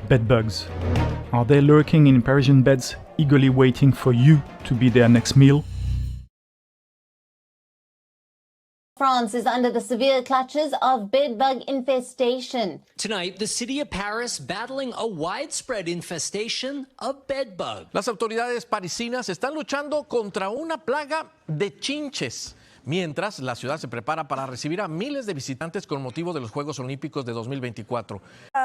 Bedbugs. Are they lurking in Parisian beds, eagerly waiting for you to be their next meal? France is under the severe clutches of bedbug infestation. Tonight, the city of Paris battling a widespread infestation of bedbugs. Las autoridades parisinas están luchando contra una plaga de chinches, mientras la ciudad se prepara para recibir a miles de visitantes con motivo de los Juegos Olímpicos de 2024.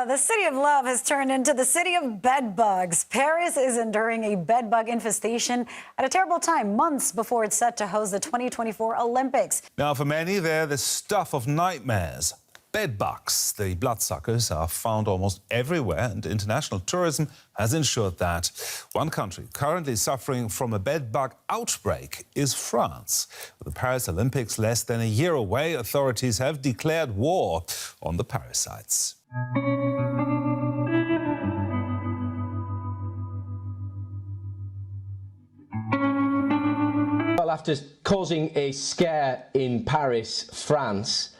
The city of love has turned into the city of bedbugs. Paris is enduring a bedbug infestation at a terrible time, months before it's set to host the 2024 Olympics. Now, for many, they're the stuff of nightmares. Bedbugs, the bloodsuckers, are found almost everywhere, and international tourism has ensured that. One country currently suffering from a bedbug outbreak is France. With the Paris Olympics less than a year away, authorities have declared war on the parasites. Well, after causing a scare in Paris, France,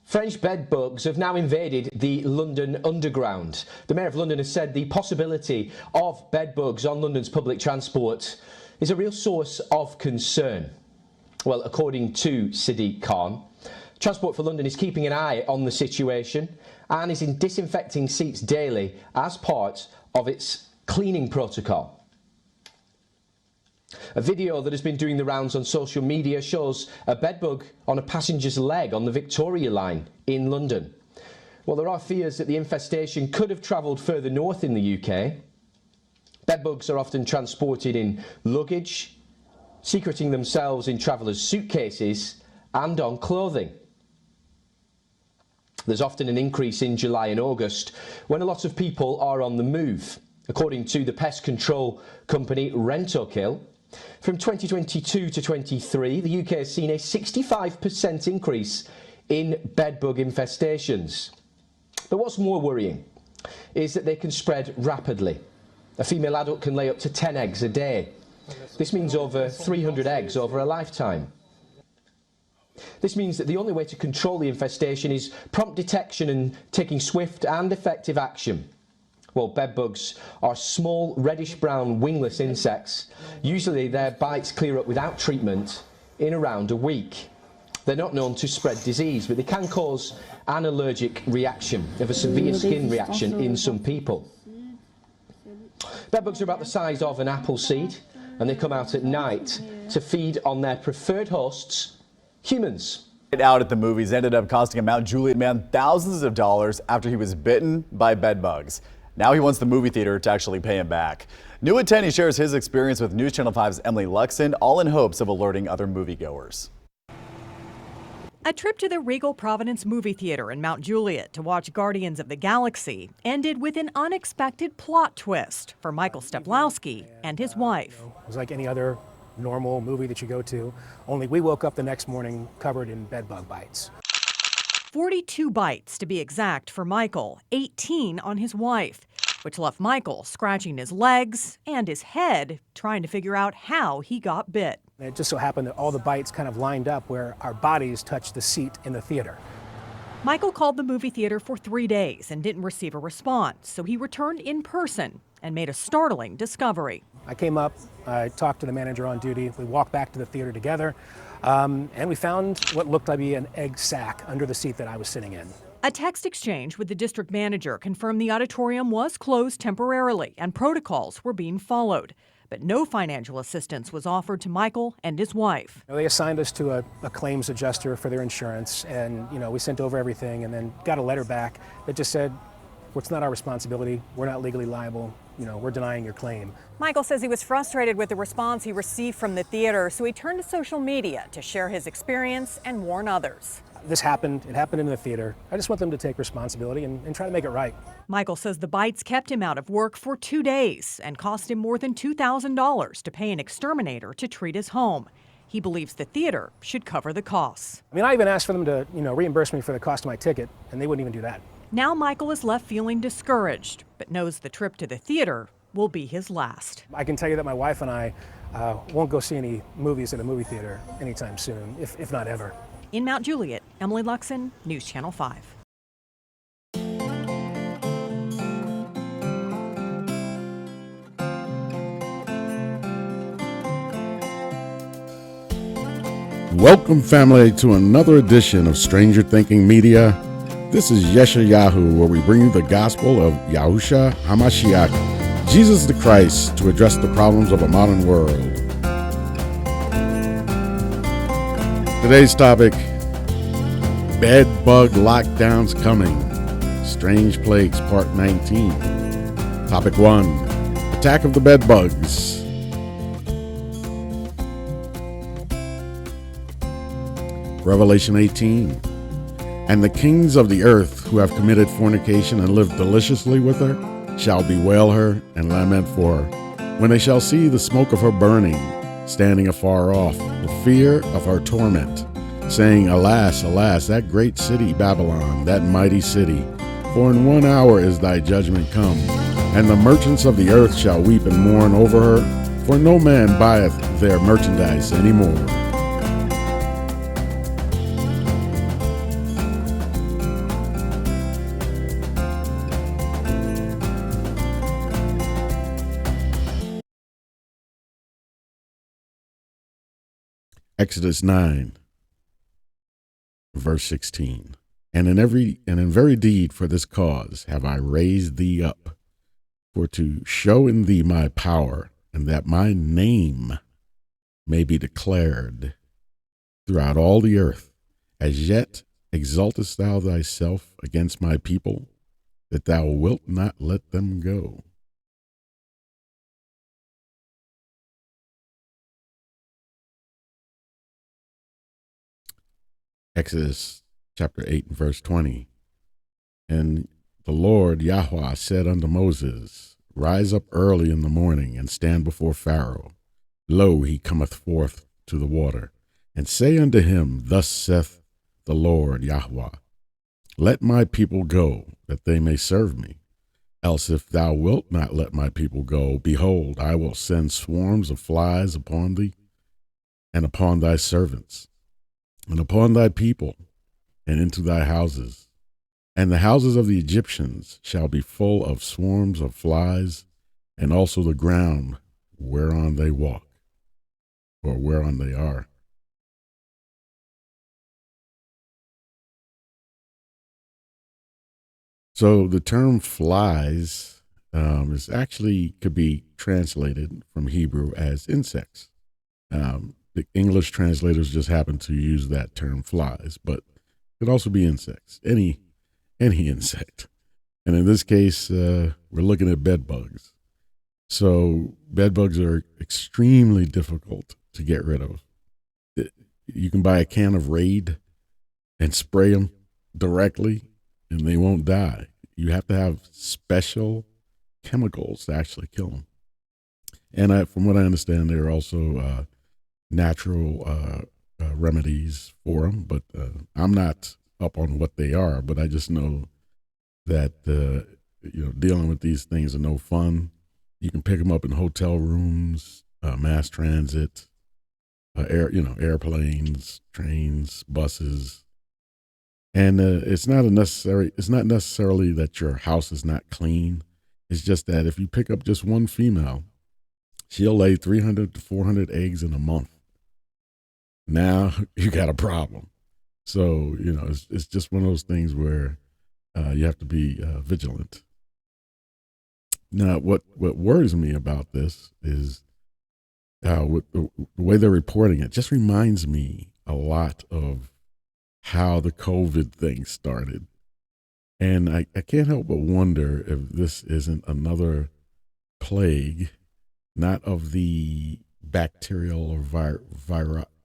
French bedbugs have now invaded the London Underground. The Mayor of London has said the possibility of bedbugs on London's public transport is a real source of concern. Well, according to Sadiq Khan, Transport for London is keeping an eye on the situation and is disinfecting seats daily as part of its cleaning protocol. A video that has been doing the rounds on social media shows a bedbug on a passenger's leg on the Victoria line in London. Well, there are fears that the infestation could have travelled further north in the UK. Bedbugs are often transported in luggage, secreting themselves in travellers' suitcases and on clothing. There's often an increase in July and August when a lot of people are on the move. According to the pest control company Rentokil, from 2022 to 23, the UK has seen a 65% increase in bedbug infestations. But what's more worrying is that they can spread rapidly. A female adult can lay up to 10 eggs a day. This means over 300 eggs over a lifetime. This means that the only way to control the infestation is prompt detection and taking swift and effective action. Well, bedbugs are small, reddish-brown, wingless insects. Usually their bites clear up without treatment in around a week. They're not known to spread disease, but they can cause an allergic reaction, of a severe skin reaction in some people. Bedbugs are about the size of an apple seed, and they come out at night to feed on their preferred hosts, humans. Out at the movies ended up costing a Mount Juliet man thousands of dollars after he was bitten by bedbugs. Now he wants the movie theater to actually pay him back. New at 10, he shares his experience with News Channel 5's Emily Luxon, all in hopes of alerting other moviegoers. A trip to the Regal Providence movie theater in Mount Juliet to watch Guardians of the Galaxy ended with an unexpected plot twist for Michael Steplowski and his wife. It was like any other normal movie that you go to, only we woke up the next morning covered in bedbug bites. 42 bites to be exact for Michael, 18 on his wife, which left Michael scratching his legs and his head trying to figure out how he got bit. And it just so happened that all the bites kind of lined up where our bodies touched the seat in the theater. Michael called the movie theater for 3 days and didn't receive a response, so he returned in person and made a startling discovery. I came up, I talked to the manager on duty, we walked back to the theater together, and we found what looked to be an egg sac under the seat that I was sitting in. A text exchange with the district manager confirmed the auditorium was closed temporarily and protocols were being followed. But no financial assistance was offered to Michael and his wife. They assigned us to a claims adjuster for their insurance, and we sent over everything and then got a letter back that just said, well, it's not our responsibility, we're not legally liable, we're denying your claim. Michael says he was frustrated with the response he received from the theater, so he turned to social media to share his experience and warn others. This happened, it happened in the theater. I just want them to take responsibility and try to make it right. Michael says the bites kept him out of work for 2 days and cost him more than $2,000 to pay an exterminator to treat his home. He believes the theater should cover the costs. I even asked for them to, reimburse me for the cost of my ticket, and they wouldn't even do that. Now Michael is left feeling discouraged, but knows the trip to the theater will be his last. I can tell you that my wife and I won't go see any movies at a movie theater anytime soon, if not ever. In Mount Juliet, Emily Luxon, News Channel 5. Welcome, family, to another edition of Stranger Thinking Media. This is Yeshayahu, where we bring you the gospel of Yahusha HaMashiach, Jesus the Christ, to address the problems of a modern world. Today's topic, bed bug lockdowns coming. Strange Plagues, Part 19. Topic 1, Attack of the Bed Bugs. Revelation 18. And the kings of the earth who have committed fornication and lived deliciously with her shall bewail her and lament for her, when they shall see the smoke of her burning, standing afar off, the fear of her torment, saying, Alas, alas, that great city Babylon, that mighty city, for in 1 hour is thy judgment come. And the merchants of the earth shall weep and mourn over her, for no man buyeth their merchandise any more. Exodus 9, verse 16. And in very deed for this cause have I raised thee up, for to show in thee my power, and that my name may be declared throughout all the earth. As yet exaltest thou thyself against my people, that thou wilt not let them go. Exodus chapter 8 and verse 20. And the Lord Yahweh said unto Moses, Rise up early in the morning, and stand before Pharaoh. Lo, he cometh forth to the water. And say unto him, Thus saith the Lord Yahweh, Let my people go, that they may serve me. Else if thou wilt not let my people go, behold, I will send swarms of flies upon thee, and upon thy servants, and upon thy people, and into thy houses. And the houses of the Egyptians shall be full of swarms of flies, and also the ground whereon they walk, or whereon they are. So the term flies is actually could be translated from Hebrew as insects. The English translators just happen to use that term flies, but it could also be insects, any insect. And in this case, we're looking at bed bugs. So bed bugs are extremely difficult to get rid of. You can buy a can of Raid and spray them directly, and they won't die. You have to have special chemicals to actually kill them. And from what I understand, there are also natural remedies for them, but I'm not up on what they are, but I just know that dealing with these things are no fun. You can pick them up in hotel rooms, mass transit, airplanes, trains, buses, and it's not necessarily that your house is not clean. It's just that if you pick up just one female, she'll lay 300 to 400 eggs in a month. Now you got a problem. So, it's just one of those things where you have to be vigilant. Now, what worries me about this is with the way they're reporting it just reminds me a lot of how the COVID thing started. And I can't help but wonder if this isn't another plague, not of the bacterial or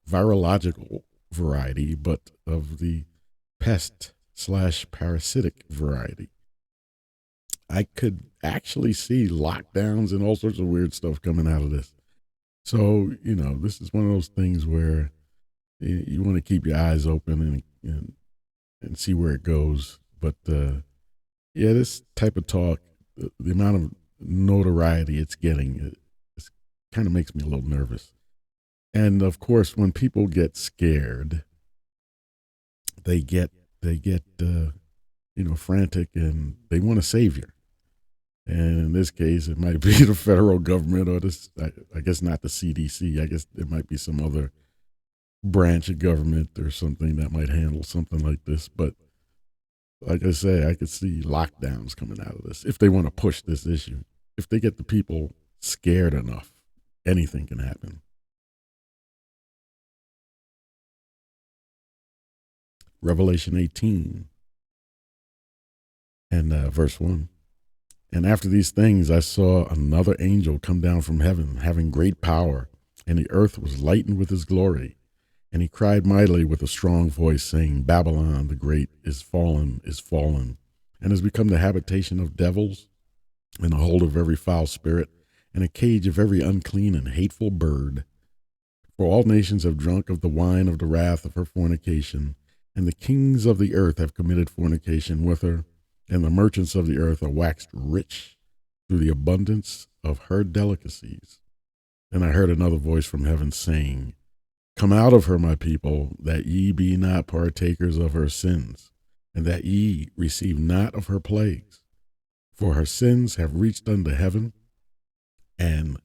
virological variety, but of the pest/parasitic variety. I could actually see lockdowns and all sorts of weird stuff coming out of this. So, this is one of those things where you want to keep your eyes open and see where it goes. But this type of talk, the amount of notoriety it's getting, it kind of makes me a little nervous. And of course, when people get scared, they get frantic, and they want a savior. And in this case, it might be the federal government, or I guess not the CDC. I guess it might be some other branch of government or something that might handle something like this. But like I say, I could see lockdowns coming out of this if they want to push this issue. If they get the people scared enough, anything can happen. Revelation 18 and verse 1. And after these things, I saw another angel come down from heaven, having great power, and the earth was lightened with his glory. And he cried mightily with a strong voice, saying, Babylon the great is fallen, and has become the habitation of devils, and the hold of every foul spirit, and a cage of every unclean and hateful bird. For all nations have drunk of the wine of the wrath of her fornication, and the kings of the earth have committed fornication with her, and the merchants of the earth are waxed rich through the abundance of her delicacies. And I heard another voice from heaven saying, Come out of her, my people, that ye be not partakers of her sins, and that ye receive not of her plagues. For her sins have reached unto heaven, and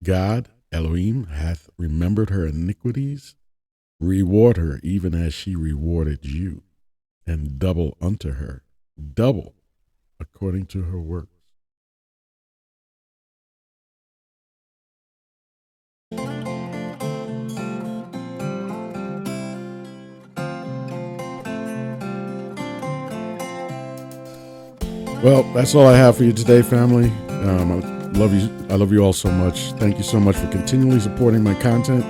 God, Elohim, hath remembered her iniquities. Reward her even as she rewarded you, and double unto her, double according to her works. Well, that's all I have for you today, family. I love you all so much. Thank you so much for continually supporting my content.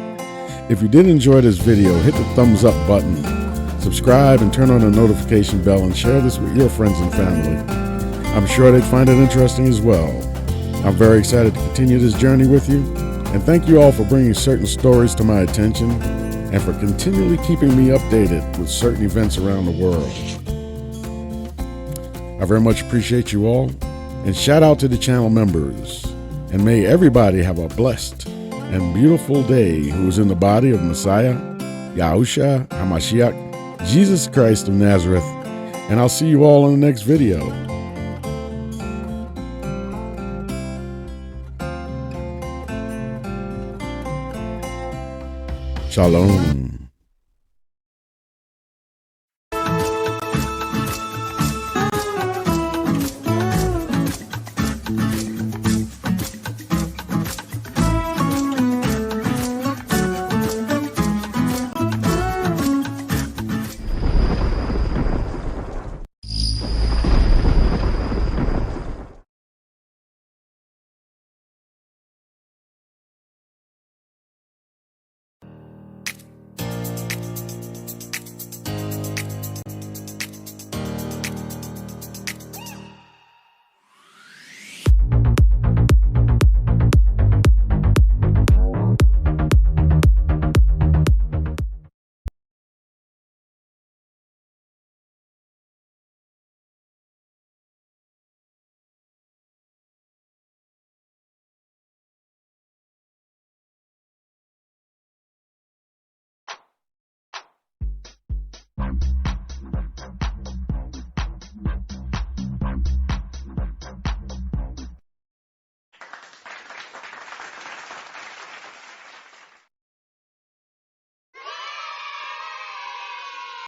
If you did enjoy this video, hit the thumbs up button, subscribe, and turn on the notification bell, and share this with your friends and family. I'm sure they'd find it interesting as well. I'm very excited to continue this journey with you, and thank you all for bringing certain stories to my attention and for continually keeping me updated with certain events around the world. I very much appreciate you all, and shout out to the channel members, and may everybody have a blessed and beautiful day who is in the body of Messiah, Yahusha HaMashiach, Jesus Christ of Nazareth, and I'll see you all in the next video. Shalom.